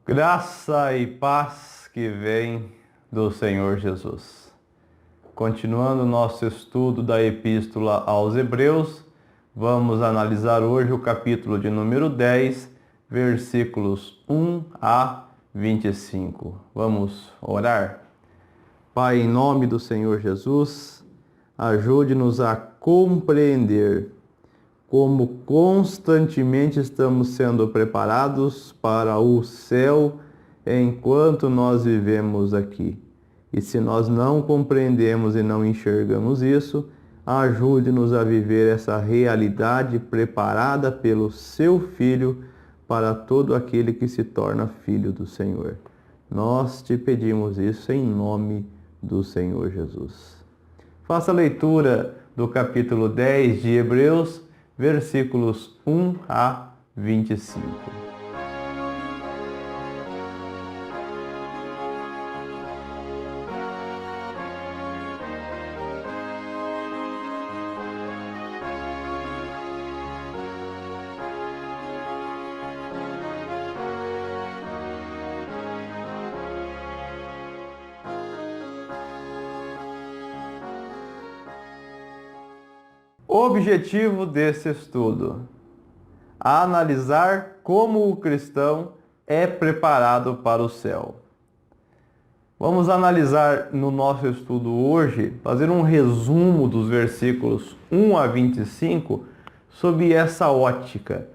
Graça e paz que vem do Senhor Jesus. Continuando o nosso estudo da Epístola aos Hebreus, vamos analisar hoje o capítulo de número 10, versículos 1 a 25. Vamos orar? Pai, em nome do Senhor Jesus, ajude-nos a compreender como constantemente estamos sendo preparados para o céu enquanto nós vivemos aqui. E se nós não compreendemos e não enxergamos isso, ajude-nos a viver essa realidade preparada pelo seu Filho para todo aquele que se torna filho do Senhor. Nós te pedimos isso em nome do Senhor Jesus. Faça a leitura do capítulo 10 de Hebreus, versículos 1 a 25. O objetivo desse estudo: analisar como o cristão é preparado para o céu. Vamos analisar no nosso estudo hoje, fazer um resumo dos versículos 1 a 25 sob essa ótica.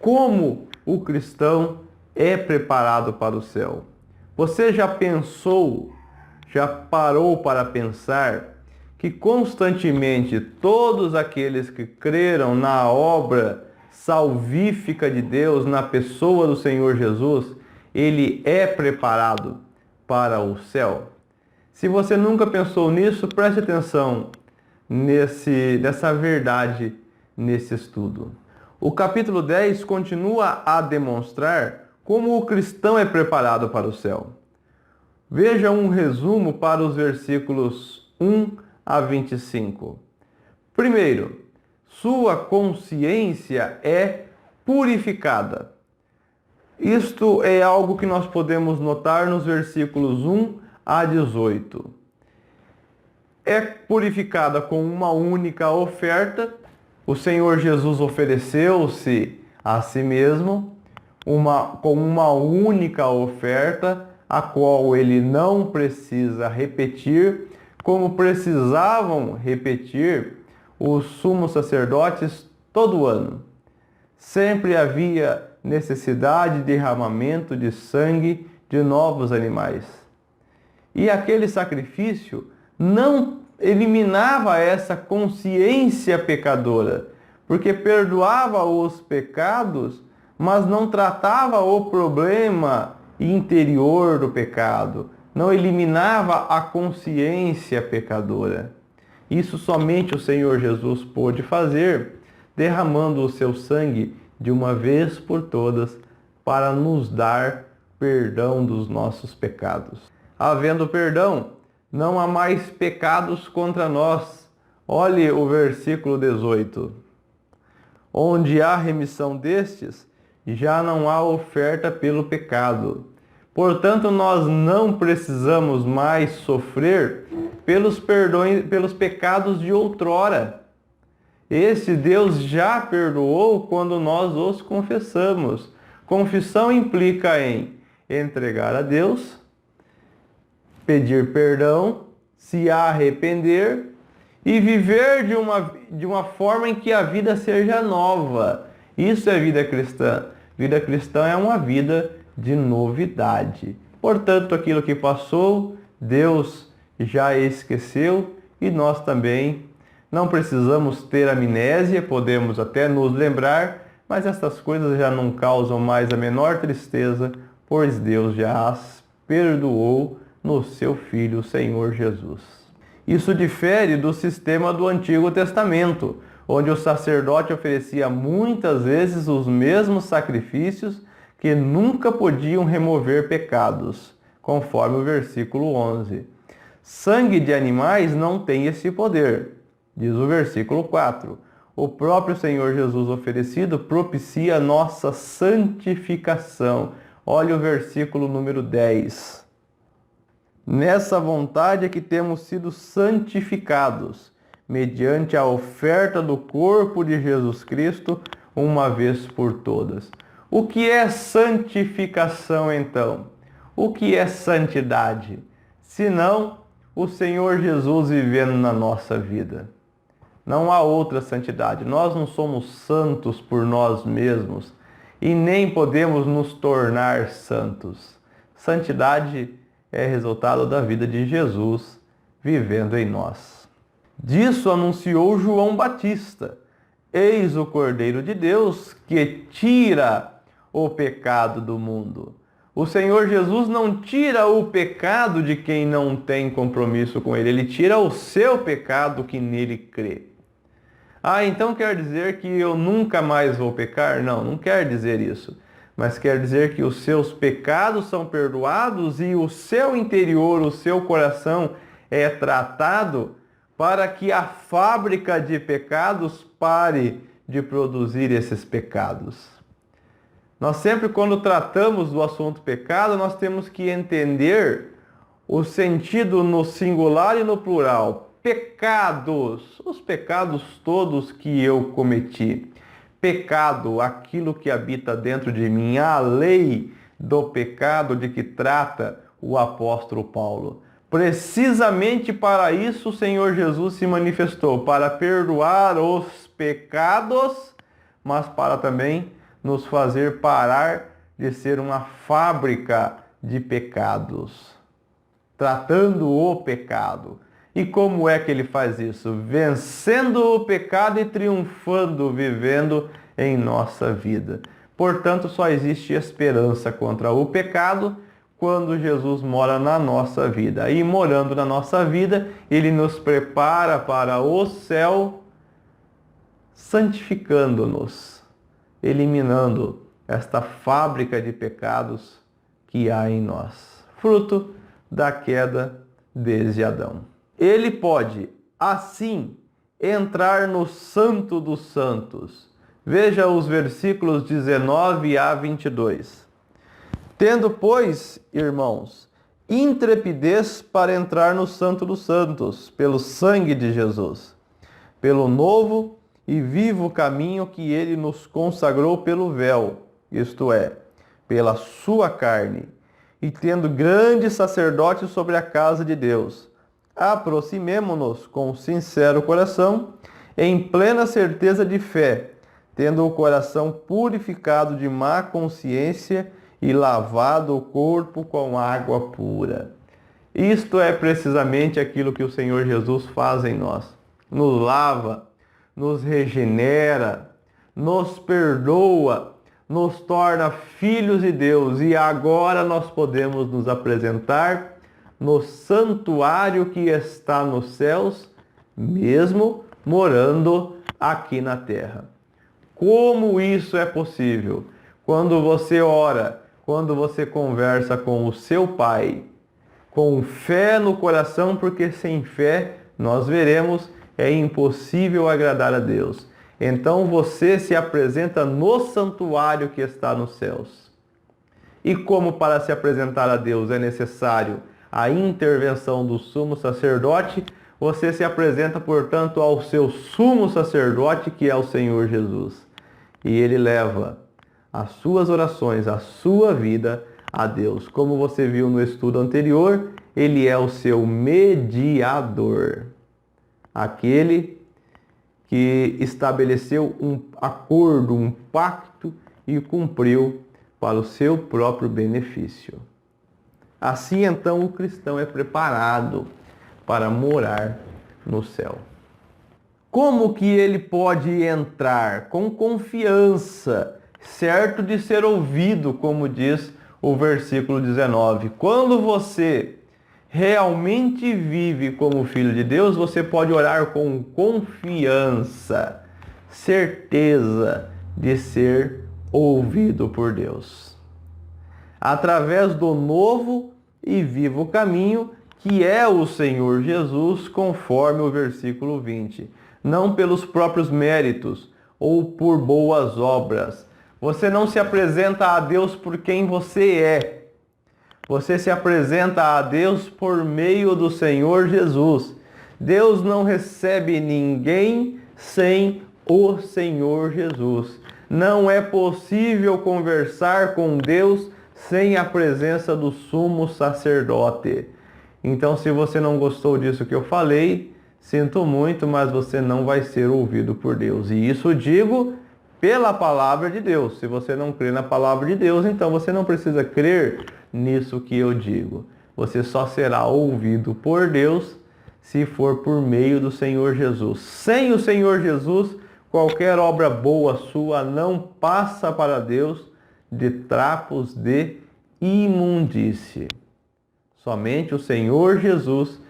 Como o cristão é preparado para o céu? Você já pensou, já parou para pensar que constantemente todos aqueles que creram na obra salvífica de Deus, na pessoa do Senhor Jesus, ele é preparado para o céu? Se você nunca pensou nisso, preste atenção nessa verdade nesse estudo. O capítulo 10 continua a demonstrar como o cristão é preparado para o céu. Veja um resumo para os versículos 1 a 25. Primeiro, sua consciência é purificada. Isto é algo que nós podemos notar nos versículos 1 a 18. É purificada com uma única oferta. O Senhor Jesus ofereceu-se a si mesmo com uma única oferta, a qual ele não precisa repetir, como precisavam repetir os sumos sacerdotes todo ano. Sempre havia necessidade de derramamento de sangue de novos animais. E aquele sacrifício não eliminava essa consciência pecadora, porque perdoava os pecados, mas não tratava o problema interior do pecado. Não eliminava a consciência pecadora. Isso somente o Senhor Jesus pôde fazer, derramando o seu sangue de uma vez por todas para nos dar perdão dos nossos pecados. Havendo perdão, não há mais pecados contra nós. Olhe o versículo 18. Onde há remissão destes, já não há oferta pelo pecado. Portanto, nós não precisamos mais sofrer pelos pecados de outrora. Esse Deus já perdoou quando nós os confessamos. Confissão implica em entregar a Deus, pedir perdão, se arrepender e viver de uma forma em que a vida seja nova. Isso é vida cristã. Vida cristã é uma vida de novidade. Portanto, aquilo que passou, Deus já esqueceu e nós também não precisamos ter amnésia, podemos até nos lembrar, mas essas coisas já não causam mais a menor tristeza, pois Deus já as perdoou no seu Filho, o Senhor Jesus. Isso difere do sistema do Antigo Testamento, onde o sacerdote oferecia muitas vezes os mesmos sacrifícios que nunca podiam remover pecados, conforme o versículo 11. Sangue de animais não tem esse poder, diz o versículo 4. O próprio Senhor Jesus oferecido propicia a nossa santificação. Olha o versículo número 10. Nessa vontade é que temos sido santificados, mediante a oferta do corpo de Jesus Cristo, uma vez por todas. O que é santificação, então? O que é santidade? Senão o Senhor Jesus vivendo na nossa vida. Não há outra santidade. Nós não somos santos por nós mesmos e nem podemos nos tornar santos. Santidade é resultado da vida de Jesus vivendo em nós. Disso anunciou João Batista: eis o Cordeiro de Deus que tira o pecado do mundo. O Senhor Jesus não tira o pecado de quem não tem compromisso com Ele. Ele tira o seu pecado que nele crê. Então quer dizer que eu nunca mais vou pecar? Não, não quer dizer isso. Mas quer dizer que os seus pecados são perdoados e o seu interior, o seu coração é tratado para que a fábrica de pecados pare de produzir esses pecados. Nós sempre, quando tratamos do assunto pecado, nós temos que entender o sentido no singular e no plural. Pecados, os pecados todos que eu cometi. Pecado, aquilo que habita dentro de mim, a lei do pecado de que trata o apóstolo Paulo. Precisamente para isso o Senhor Jesus se manifestou, para perdoar os pecados, mas para também nos fazer parar de ser uma fábrica de pecados, tratando o pecado. E como é que ele faz isso? Vencendo o pecado e triunfando, vivendo em nossa vida. Portanto, só existe esperança contra o pecado quando Jesus mora na nossa vida. E morando na nossa vida, Ele nos prepara para o céu, santificando-nos, eliminando esta fábrica de pecados que há em nós, fruto da queda desde Adão. Ele pode, assim, entrar no Santo dos Santos. Veja os versículos 19 a 22. Tendo, pois, irmãos, intrepidez para entrar no Santo dos Santos, pelo sangue de Jesus, pelo novo e vivo caminho que ele nos consagrou pelo véu, isto é, pela sua carne, e tendo grande sacerdote sobre a casa de Deus, aproximemo-nos com sincero coração, em plena certeza de fé, tendo o coração purificado de má consciência e lavado o corpo com água pura. Isto é precisamente aquilo que o Senhor Jesus faz em nós. Nos lava, nos regenera, nos perdoa, nos torna filhos de Deus. E agora nós podemos nos apresentar no santuário que está nos céus, mesmo morando aqui na terra. Como isso é possível? Quando você ora, quando você conversa com o seu Pai, com fé no coração, porque sem fé, nós veremos, é impossível agradar a Deus. Então você se apresenta no santuário que está nos céus. E como para se apresentar a Deus é necessário a intervenção do sumo sacerdote, você se apresenta, portanto, ao seu sumo sacerdote, que é o Senhor Jesus. E ele leva as suas orações, a sua vida a Deus. Como você viu no estudo anterior, ele é o seu mediador. Aquele que estabeleceu um acordo, um pacto e cumpriu para o seu próprio benefício. Assim, então, o cristão é preparado para morar no céu. Como que ele pode entrar? Com confiança, certo de ser ouvido, como diz o versículo 19. Quando você realmente vive como filho de Deus, você pode orar com confiança, certeza de ser ouvido por Deus. através do novo e vivo caminho que é o Senhor Jesus, conforme o versículo 20. Não pelos próprios méritos ou por boas obras. Você não se apresenta a Deus por quem você é. Você se apresenta a Deus por meio do Senhor Jesus. Deus não recebe ninguém sem o Senhor Jesus. Não é possível conversar com Deus sem a presença do sumo sacerdote. Então, se você não gostou disso que eu falei, sinto muito, mas você não vai ser ouvido por Deus. E isso digo pela palavra de Deus. Se você não crê na palavra de Deus, então você não precisa crer nisso que eu digo. Você só será ouvido por Deus se for por meio do Senhor Jesus. Sem o Senhor Jesus, qualquer obra boa sua não passa para Deus de trapos de imundície. Somente o Senhor Jesus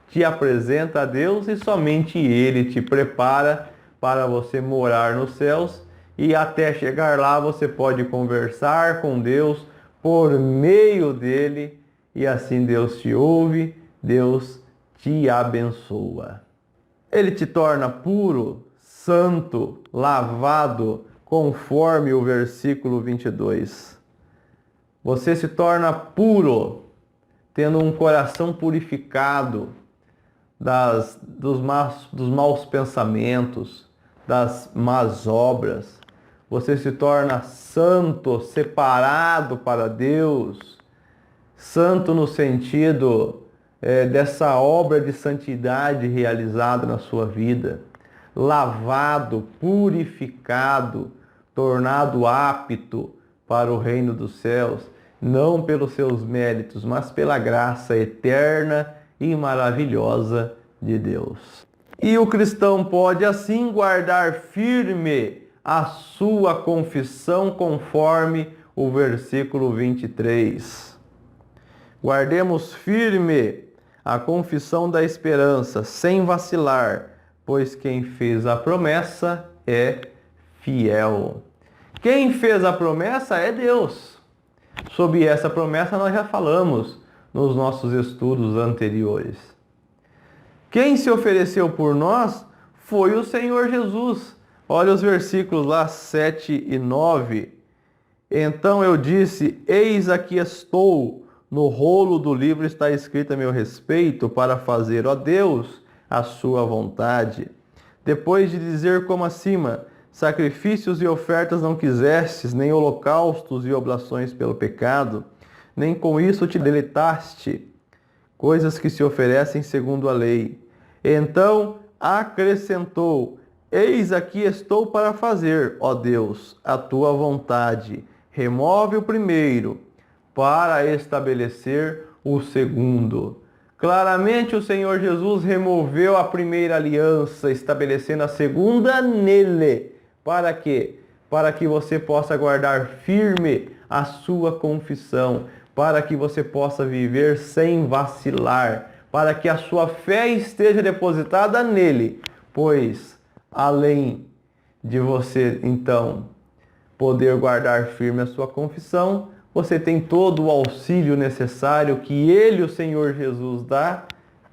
te apresenta a Deus e somente Ele te prepara para você morar nos céus. E até chegar lá você pode conversar com Deus por meio dele e assim Deus te ouve, Deus te abençoa. Ele te torna puro, santo, lavado, conforme o versículo 22. Você se torna puro, tendo um coração purificado dos maus pensamentos, das más obras. Você se torna santo, separado para Deus. Santo no sentido dessa obra de santidade realizada na sua vida. Lavado, purificado, tornado apto para o reino dos céus. Não pelos seus méritos, mas pela graça eterna e maravilhosa de Deus. E o cristão pode assim guardar firme a sua confissão conforme o versículo 23. Guardemos firme a confissão da esperança, sem vacilar, pois quem fez a promessa é fiel. Quem fez a promessa é Deus. Sobre essa promessa nós já falamos nos nossos estudos anteriores. Quem se ofereceu por nós foi o Senhor Jesus. Olha os versículos lá 7 e 9. Então eu disse, eis aqui estou, no rolo do livro está escrito a meu respeito, para fazer, ó Deus, a sua vontade. Depois de dizer como acima, sacrifícios e ofertas não quisestes, nem holocaustos e oblações pelo pecado, nem com isso te deleitaste, coisas que se oferecem segundo a lei. Então acrescentou, eis aqui estou para fazer, ó Deus, a tua vontade. Remove o primeiro, para estabelecer o segundo. Claramente o Senhor Jesus removeu a primeira aliança, estabelecendo a segunda nele. Para quê? Para que você possa guardar firme a sua confissão, para que você possa viver sem vacilar, para que a sua fé esteja depositada nele, pois além de você então poder guardar firme a sua confissão, você tem todo o auxílio necessário que ele, o Senhor Jesus, dá,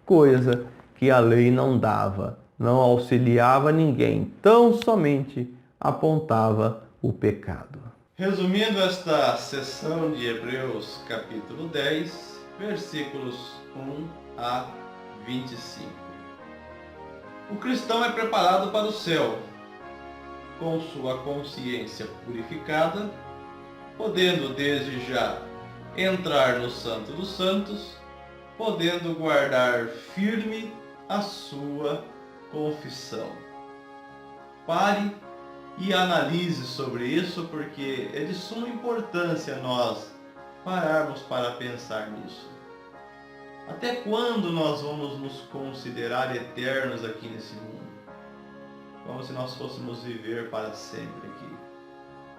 coisa que a lei não dava, não auxiliava ninguém, tão somente apontava o pecado. Resumindo esta sessão de Hebreus capítulo 10, versículos 1 a 25. O cristão é preparado para o céu, com sua consciência purificada, podendo desde já entrar no Santo dos Santos, podendo guardar firme a sua confissão. Pare e analise sobre isso, porque é de suma importância nós pararmos para pensar nisso. Até quando nós vamos nos considerar eternos aqui nesse mundo? Como se nós fôssemos viver para sempre aqui.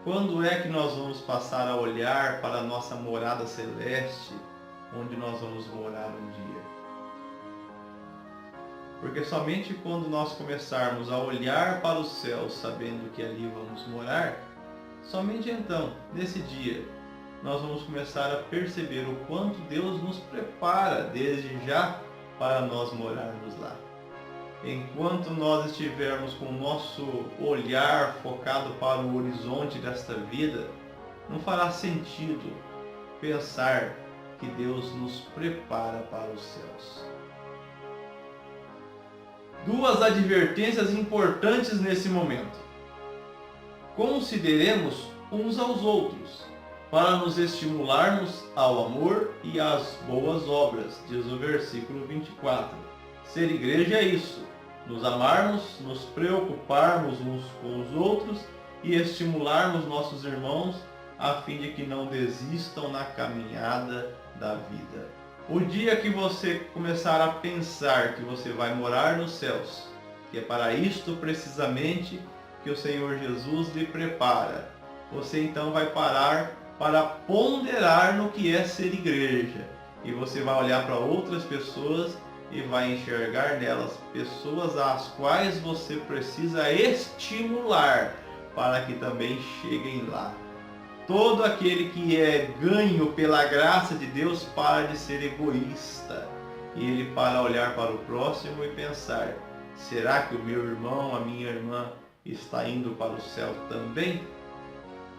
Quando é que nós vamos passar a olhar para a nossa morada celeste, onde nós vamos morar um dia? Porque somente quando nós começarmos a olhar para o céu, sabendo que ali vamos morar, somente então, nesse dia, nós vamos começar a perceber o quanto Deus nos prepara desde já para nós morarmos lá. Enquanto nós estivermos com o nosso olhar focado para o horizonte desta vida, não fará sentido pensar que Deus nos prepara para os céus. Duas advertências importantes nesse momento. Consideremos uns aos outros, para nos estimularmos ao amor e às boas obras, diz o versículo 24. Ser igreja é isso, nos amarmos, nos preocuparmos uns com os outros e estimularmos nossos irmãos a fim de que não desistam na caminhada da vida. O dia que você começar a pensar que você vai morar nos céus, que é para isto precisamente que o Senhor Jesus lhe prepara, você então vai parar para ponderar no que é ser igreja. E você vai olhar para outras pessoas e vai enxergar nelas pessoas às quais você precisa estimular para que também cheguem lá. Todo aquele que é ganho pela graça de Deus para de ser egoísta. E ele para olhar para o próximo e pensar, será que o meu irmão, a minha irmã está indo para o céu também?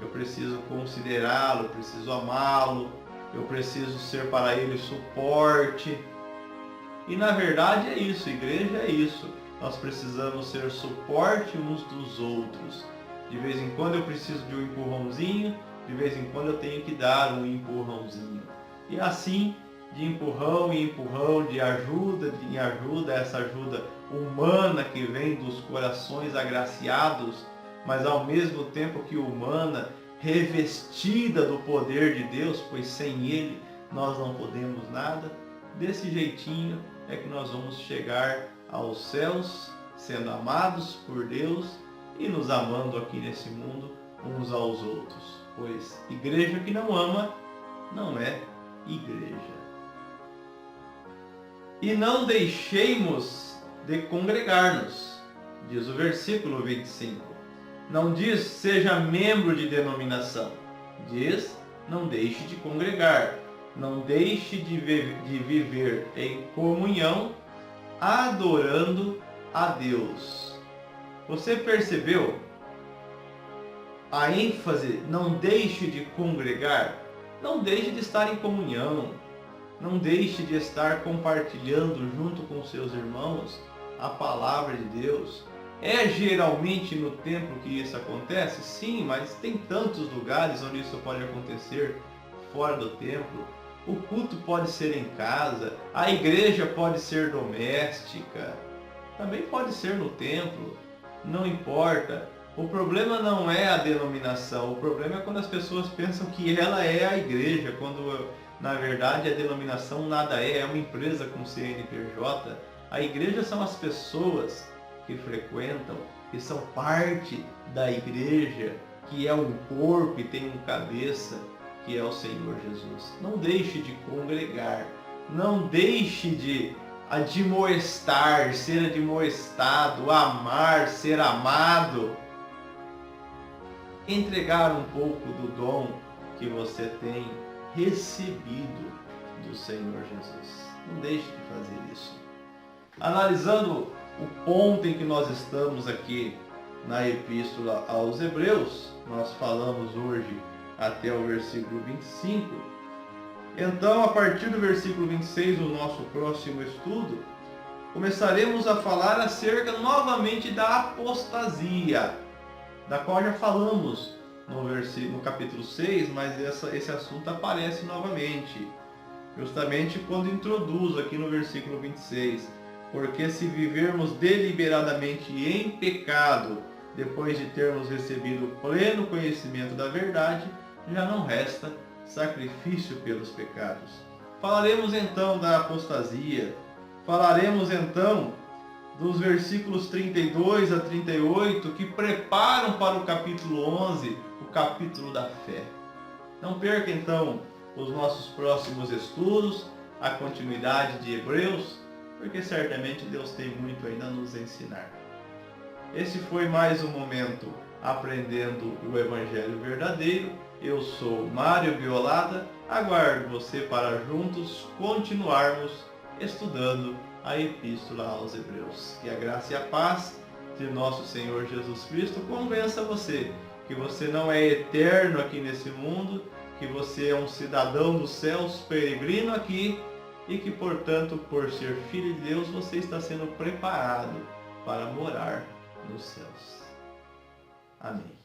Eu preciso considerá-lo, preciso amá-lo, eu preciso ser para ele suporte. E na verdade é isso, igreja é isso. Nós precisamos ser suporte uns dos outros. De vez em quando eu preciso de um empurrãozinho, de vez em quando eu tenho que dar um empurrãozinho. E assim, de empurrão em empurrão, de ajuda em ajuda, essa ajuda humana que vem dos corações agraciados, mas ao mesmo tempo que humana, revestida do poder de Deus, pois sem Ele nós não podemos nada. Desse jeitinho é que nós vamos chegar aos céus, sendo amados por Deus e nos amando aqui nesse mundo uns aos outros. Pois igreja que não ama, não é igreja. E não deixemos de congregar-nos, diz o versículo 25. Não diz seja membro de denominação, diz não deixe de congregar, não deixe de viver em comunhão, adorando a Deus. Você percebeu a ênfase? Não deixe de congregar, não deixe de estar em comunhão, não deixe de estar compartilhando junto com seus irmãos a palavra de Deus. É geralmente no templo que isso acontece? Sim, mas tem tantos lugares onde isso pode acontecer fora do templo. O culto pode ser em casa, a igreja pode ser doméstica, também pode ser no templo, não importa. O problema não é a denominação, o problema é quando as pessoas pensam que ela é a igreja, quando na verdade a denominação nada é uma empresa com CNPJ. A igreja são as pessoas que frequentam, que são parte da igreja, que é um corpo e tem um cabeça, que é o Senhor Jesus. Não deixe de congregar, não deixe de admoestar, ser admoestado, amar, ser amado. Entregar um pouco do dom que você tem recebido do Senhor Jesus. Não deixe de fazer isso. Analisando o ponto em que nós estamos aqui na Epístola aos Hebreus, nós falamos hoje até o versículo 25. Então, a partir do versículo 26, o nosso próximo estudo, começaremos a falar acerca novamente da apostasia, da qual já falamos no capítulo 6, mas esse assunto aparece novamente, justamente quando introduzo aqui no versículo 26. Porque se vivermos deliberadamente em pecado, depois de termos recebido o pleno conhecimento da verdade, já não resta sacrifício pelos pecados. Falaremos então da apostasia, falaremos então dos versículos 32 a 38, que preparam para o capítulo 11, o capítulo da fé. Não perca então os nossos próximos estudos, a continuidade de Hebreus, porque certamente Deus tem muito ainda a nos ensinar. Esse foi mais um momento aprendendo o Evangelho verdadeiro. Eu sou Mário Violada, aguardo você para juntos continuarmos estudando a Epístola aos Hebreus. Que a graça e a paz de nosso Senhor Jesus Cristo convença você que você não é eterno aqui nesse mundo, que você é um cidadão dos céus, peregrino aqui, e que, portanto, por ser filho de Deus, você está sendo preparado para morar nos céus. Amém.